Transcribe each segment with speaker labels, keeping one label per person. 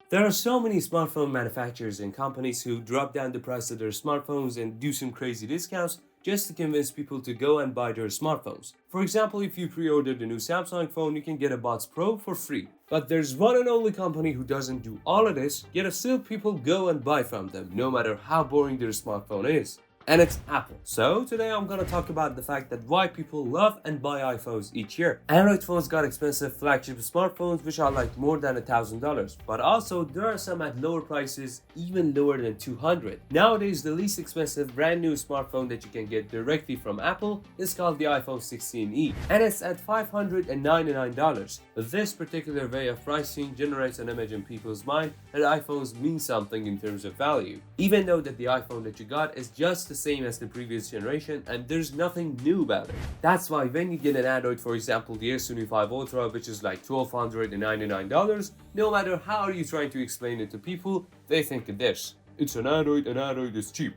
Speaker 1: There are so many smartphone manufacturers and companies who drop down the price of their smartphones and do some crazy discounts just to convince people to go and buy their smartphones. For example, if you pre-order the new Samsung phone, you can get a Buds Pro for free. But there's one and only company who doesn't do all of this, yet still people go and buy from them, no matter how boring their smartphone is. And it's Apple. So today I'm gonna talk about the fact that why people love and buy iPhones each year. Android phones got expensive flagship smartphones which are like more than $1,000, but also there are some at lower prices, even lower than $200. Nowadays, the least expensive brand new smartphone that you can get directly from Apple is called the iPhone 16e, and it's at $599. This particular way of pricing generates an image in people's mind that iPhones mean something in terms of value, even though that the iPhone that you got is just the same as the previous generation and there's nothing new about it. That's why when you get an Android, for example the S25 Ultra, which is like $1,299, no matter how you try to explain it to people, they think of this: it's an Android is cheap.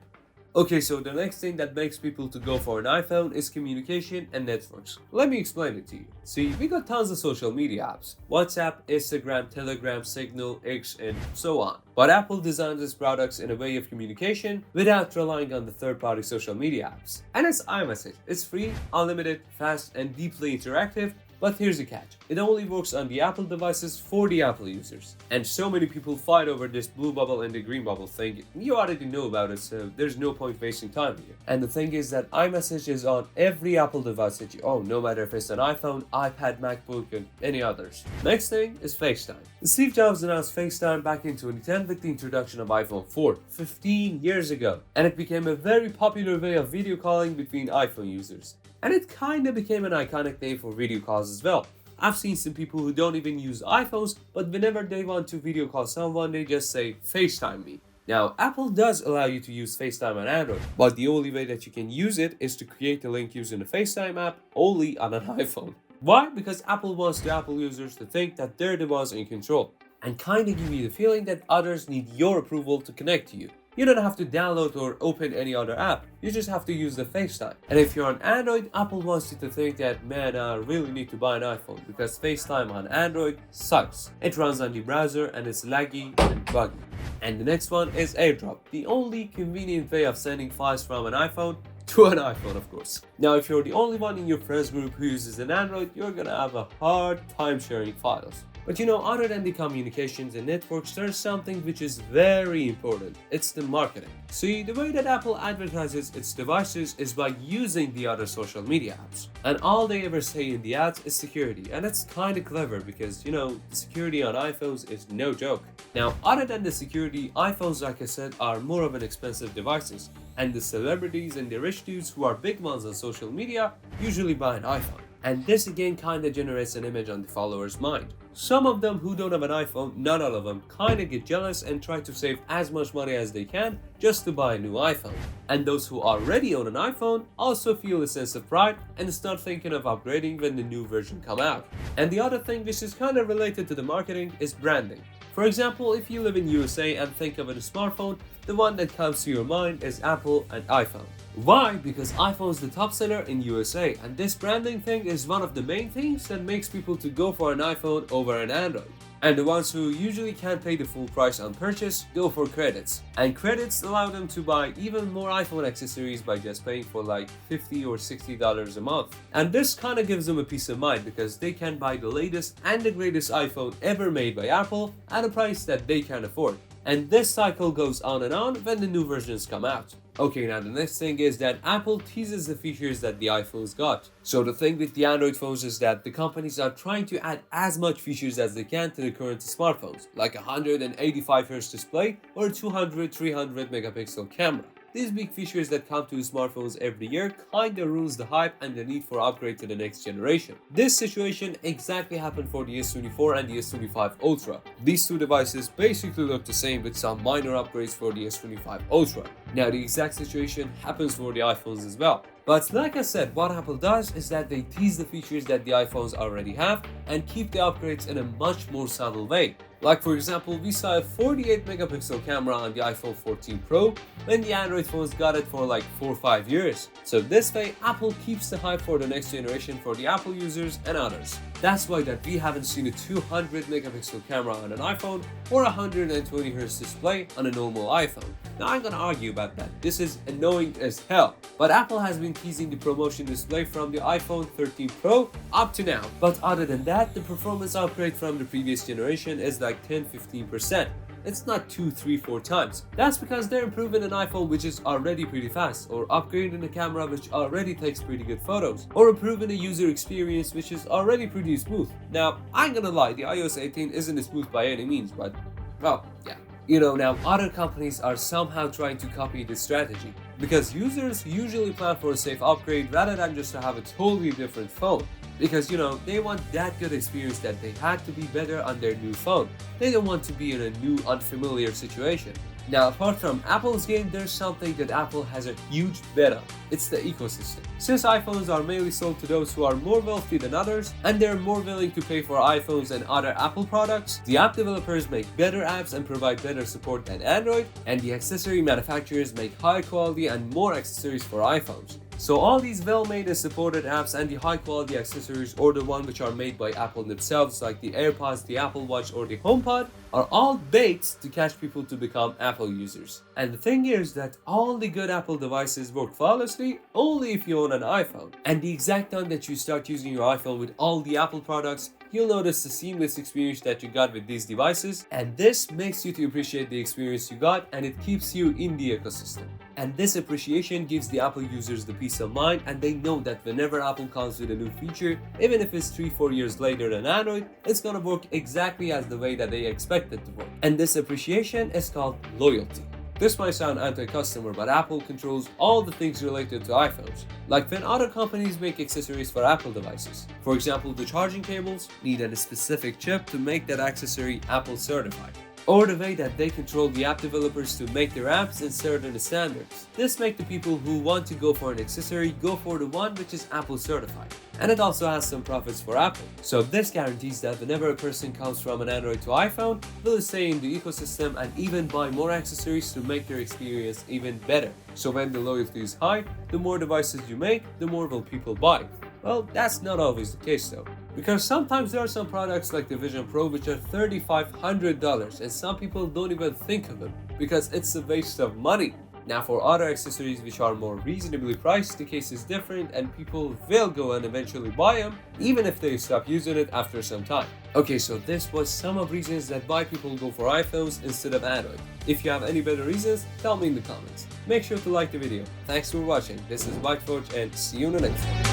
Speaker 1: Okay, so the next thing that makes people to go for an iPhone is communication and networks. Let me explain it to you. See, we got tons of social media apps: WhatsApp, Instagram, Telegram, Signal, X, and so on. But Apple designs its products in a way of communication without relying on the third-party social media apps. And it's iMessage. It's free, unlimited, fast, and deeply interactive. But here's the catch: it only works on the Apple devices for the Apple users. And so many people fight over this blue bubble and the green bubble thing. You already know about it, so there's no point wasting time here. And the thing is that iMessage is on every Apple device that you own, no matter if it's an iPhone, iPad, MacBook, and any others. Next thing is FaceTime. Steve Jobs announced FaceTime back in 2010 with the introduction of iPhone 4, 15 years ago. And it became a very popular way of video calling between iPhone users. And it kinda became an iconic name for video calls as well. I've seen some people who don't even use iPhones, but whenever they want to video call someone, they just say, FaceTime me. Now, Apple does allow you to use FaceTime on Android, but the only way that you can use it is to create a link using the FaceTime app only on an iPhone. Why? Because Apple wants the Apple users to think that they're the ones in control, and kinda give you the feeling that others need your approval to connect to you. You don't have to download or open any other app, you just have to use the FaceTime. And if you're on Android, Apple wants you to think that, man, I really need to buy an iPhone because FaceTime on Android sucks. It runs on the browser and it's laggy and buggy. And the next one is AirDrop, the only convenient way of sending files from an iPhone to an iPhone, of course. Now, if you're the only one in your friends group who uses an Android, you're gonna have a hard time sharing files. But you know, other than the communications and networks, there's something which is very important. It's the marketing. See, the way that Apple advertises its devices is by using the other social media apps. And all they ever say in the ads is security. And it's kind of clever because, you know, the security on iPhones is no joke. Now, other than the security, iPhones, like I said, are more of an expensive devices. And the celebrities and the rich dudes who are big ones on social media usually buy an iPhone. And this again kinda generates an image on the follower's mind. Some of them who don't have an iPhone, not all of them, kinda get jealous and try to save as much money as they can just to buy a new iPhone. And those who already own an iPhone also feel a sense of pride and start thinking of upgrading when the new version come out. And the other thing which is kinda related to the marketing is branding. For example, if you live in USA and think of a smartphone, the one that comes to your mind is Apple and iPhone. Why? Because iPhone is the top seller in USA, and this branding thing is one of the main things that makes people to go for an iPhone over an Android. And the ones who usually can't pay the full price on purchase go for credits. And credits allow them to buy even more iPhone accessories by just paying for like $50 or $60 a month. And this kind of gives them a peace of mind because they can buy the latest and the greatest iPhone ever made by Apple at a price that they can afford. And this cycle goes on and on when the new versions come out. Okay, now the next thing is that Apple teases the features that the iPhones got. So the thing with the Android phones is that the companies are trying to add as much features as they can to the current smartphones, like a 185Hz display or a 200-300 megapixel camera. These big features that come to smartphones every year kinda rules the hype and the need for upgrade to the next generation. This situation exactly happened for the S24 and the S25 Ultra. These two devices basically look the same with some minor upgrades for the S25 Ultra. Now the exact situation happens for the iPhones as well. But like I said, what Apple does is that they tease the features that the iPhones already have and keep the upgrades in a much more subtle way. Like for example, we saw a 48 megapixel camera on the iPhone 14 Pro when the Android phones got it for like 4 or 5 years. So this way, Apple keeps the hype for the next generation for the Apple users and others. That's why that we haven't seen a 200 megapixel camera on an iPhone or a 120Hz display on a normal iPhone. Now I'm gonna argue about that. This is annoying as hell. But Apple has been teasing the promotion display from the iPhone 13 Pro up to now. But other than that, the performance upgrade from the previous generation is like 10-15%. It's not 2, 3, 4 times. That's because they're improving an iPhone which is already pretty fast, or upgrading a camera which already takes pretty good photos, or improving a user experience which is already pretty smooth. Now, I ain't gonna lie, the iOS 18 isn't smooth by any means, but, well, yeah. Now other companies are somehow trying to copy this strategy, because users usually plan for a safe upgrade rather than just to have a totally different phone. Because they want that good experience that they had to be better on their new phone. They don't want to be in a new unfamiliar situation. Now, apart from Apple's game, there's something that Apple has a huge bet on. It's the ecosystem. Since iPhones are mainly sold to those who are more wealthy than others, and they're more willing to pay for iPhones and other Apple products, the app developers make better apps and provide better support than Android, and the accessory manufacturers make high quality and more accessories for iPhones. So all these well-made and supported apps and the high-quality accessories, or the ones which are made by Apple themselves like the AirPods, the Apple Watch or the HomePod, are all baits to catch people to become Apple users. And the thing is that all the good Apple devices work flawlessly only if you own an iPhone. And the exact time that you start using your iPhone with all the Apple products, you'll notice the seamless experience that you got with these devices, and this makes you to appreciate the experience you got, and it keeps you in the ecosystem. And this appreciation gives the Apple users the peace of mind, and they know that whenever Apple comes with a new feature, even if it's 3-4 years later than Android, it's gonna work exactly as the way that they expect it to work. And this appreciation is called loyalty. This might sound anti-customer, but Apple controls all the things related to iPhones. Like when other companies make accessories for Apple devices. For example, the charging cables need a specific chip to make that accessory Apple certified. Or the way that they control the app developers to make their apps in certain standards. This makes the people who want to go for an accessory go for the one which is Apple certified. And it also has some profits for Apple. So this guarantees that whenever a person comes from an Android to iPhone, they'll stay in the ecosystem and even buy more accessories to make their experience even better. So when the loyalty is high, the more devices you make, the more will people buy. Well, that's not always the case though. Because sometimes there are some products like the Vision Pro which are $3,500 and some people don't even think of them because it's a waste of money. Now for other accessories which are more reasonably priced, the case is different and people will go and eventually buy them even if they stop using it after some time. Okay, so this was some of reasons that why people go for iPhones instead of Android. If you have any better reasons, tell me in the comments. Make sure to like the video. Thanks for watching. This is Whiteforge and see you in the next one.